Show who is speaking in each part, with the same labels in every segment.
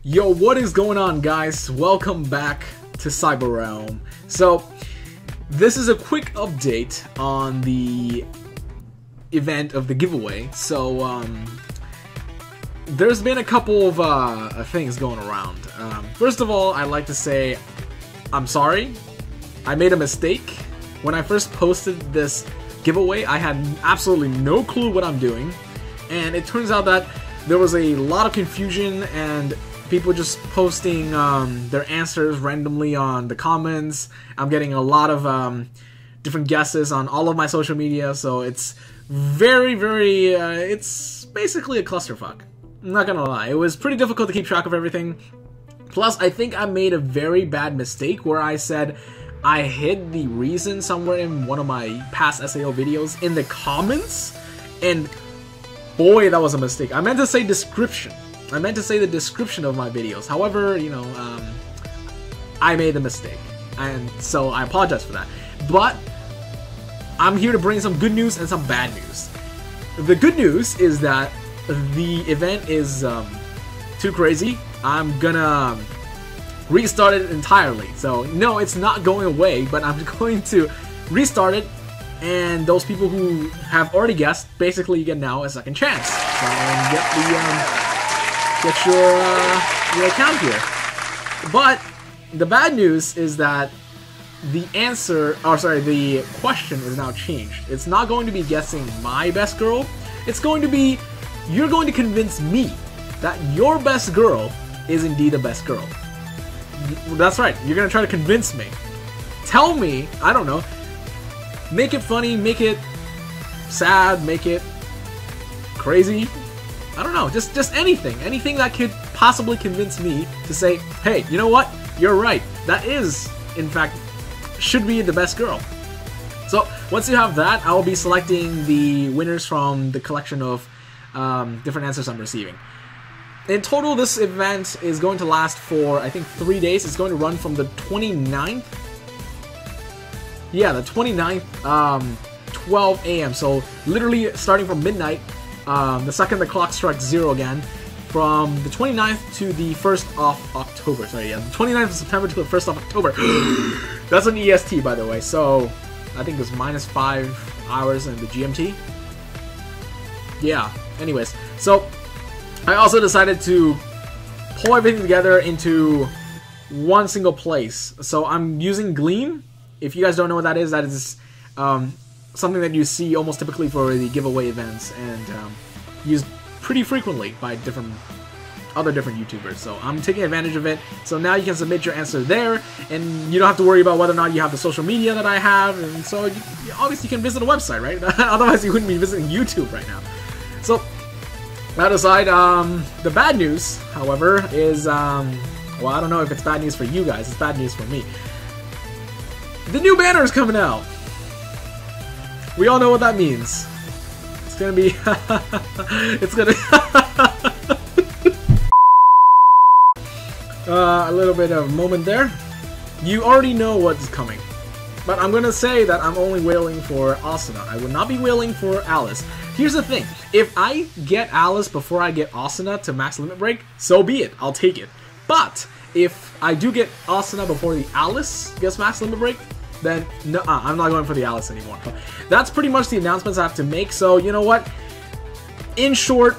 Speaker 1: Yo, what is going on, guys? Welcome back to Cyber Realm. So, this is a quick update on the event of the giveaway. So, there's been a couple of things going around. First of all, I'd like to say I'm sorry. I made a mistake. When I first posted this giveaway, I had absolutely no clue what I'm doing. And it turns out that there was a lot of confusion and people just posting their answers randomly on the comments. I'm getting a lot of different guesses on all of my social media, so it's very, it's basically a clusterfuck. I'm not gonna lie. It was pretty difficult to keep track of everything. Plus, I think I made a very bad mistake where I said I hid the reason somewhere in one of my past SAO videos in the comments, and boy, that was a mistake. I meant to say description. I meant to say the description of my videos. However, you know, I made a mistake, and so I apologize for that. But I'm here to bring some good news and some bad news. The good news is that the event is too crazy. I'm gonna restart it entirely. So no, it's not going away, but I'm going to restart it. And those people who have already guessed, basically you get now a second chance. So get your account here. But the bad news is that the answer, or sorry, the question is now changed. It's not going to be guessing my best girl. It's going to be, you're going to convince me that your best girl is indeed the best girl. That's right, you're going to try to convince me. Tell me, I don't know, make it funny, make it sad, make it crazy. I don't know, just anything. Anything that could possibly convince me to say, hey, you know what? You're right. That is, in fact, should be the best girl. So, once you have that, I'll be selecting the winners from the collection of different answers I'm receiving. In total, this event is going to last for, I think, 3 days. It's going to run from the 29th. Yeah, the 29th, 12 a.m. So, literally starting from midnight, the second the clock strikes 0 again, from the 29th to the 1st of October. Sorry, yeah, the 29th of September to the 1st of October. That's an EST, by the way, so I think it's -5 hours in the GMT. Yeah, anyways, so I also decided to pull everything together into one single place. So I'm using Gleam. If you guys don't know what that is something that you see almost typically for the giveaway events and used pretty frequently by other different YouTubers. So I'm taking advantage of it. So now you can submit your answer there, and you don't have to worry about whether or not you have the social media that I have. And so obviously you can visit a website, right? Otherwise you wouldn't be visiting YouTube right now. So that aside, the bad news, however, is well, I don't know if it's bad news for you guys. It's bad news for me. The new banner is coming out. We all know what that means. It's gonna be it's gonna a little bit of a moment there. You already know what's coming, but I'm gonna say that I'm only wailing for Asuna. I would not be wailing for Alice. Here's the thing: if I get Alice before I get Asuna to max limit break, so be it. I'll take it. But if I do get Asuna before the Alice gets max limit break, then no, I'm not going for the Alice anymore. That's pretty much the announcements I have to make. So you know what? In short,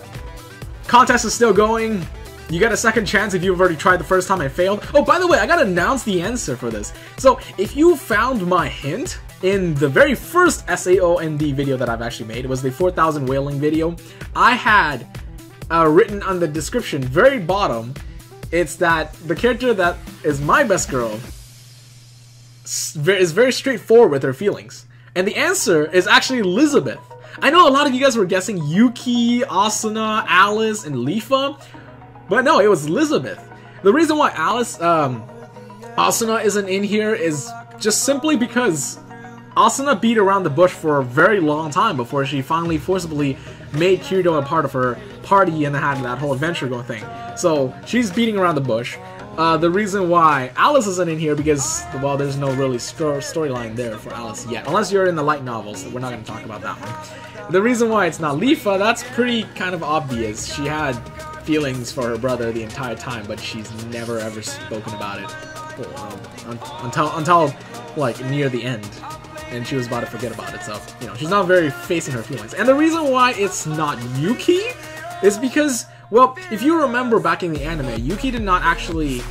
Speaker 1: contest is still going. You get a second chance if you've already tried the first time and failed. Oh, by the way, I gotta announce the answer for this. So if you found my hint in the very first SAO-ND video that I've actually made, it was the 4,000 whaling video, I had written on the description, very bottom, it's that the character that is my best girl is very straightforward with her feelings. And the answer is actually Elizabeth. I know a lot of you guys were guessing Yuki, Asuna, Alice, and Lifa, but no, it was Elizabeth. The reason why Asuna isn't in here is just simply because Asuna beat around the bush for a very long time before she finally forcibly made Kirito a part of her party and had that whole adventure going thing. So she's beating around the bush. The reason why Alice isn't in here because, well, there's no really storyline there for Alice yet. Unless you're in the light novels, we're not going to talk about that one. The reason why it's not Lifa, that's pretty kind of obvious. She had feelings for her brother the entire time, but she's never ever spoken about it until like near the end, and she was about to forget about it. So you know, she's not very facing her feelings. And the reason why it's not Yuki is because, well, if you remember back in the anime, Yuki did not actually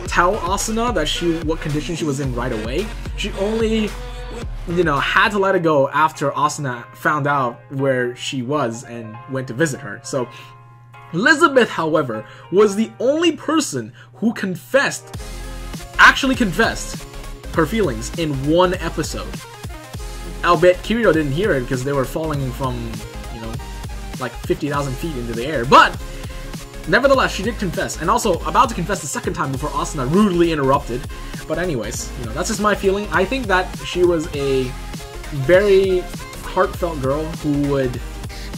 Speaker 1: tell Asuna that what condition she was in right away. She only, you know, had to let it go after Asuna found out where she was and went to visit her. So Elizabeth, however, was the only person who actually confessed her feelings in one episode. Albeit Kirito didn't hear it because they were falling from, you know, like 50,000 feet into the air. But nevertheless, she did confess, and also about to confess the second time before Asuna rudely interrupted. But anyways, you know, that's just my feeling. I think that she was a very heartfelt girl who would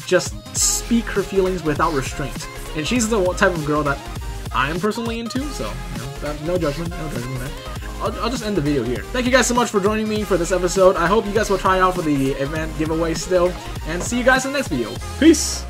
Speaker 1: just speak her feelings without restraint. And she's the type of girl that I am personally into, so, you know, no judgment, man. I'll just end the video here. Thank you guys so much for joining me for this episode. I hope you guys will try out for the event giveaway still, and see you guys in the next video. Peace!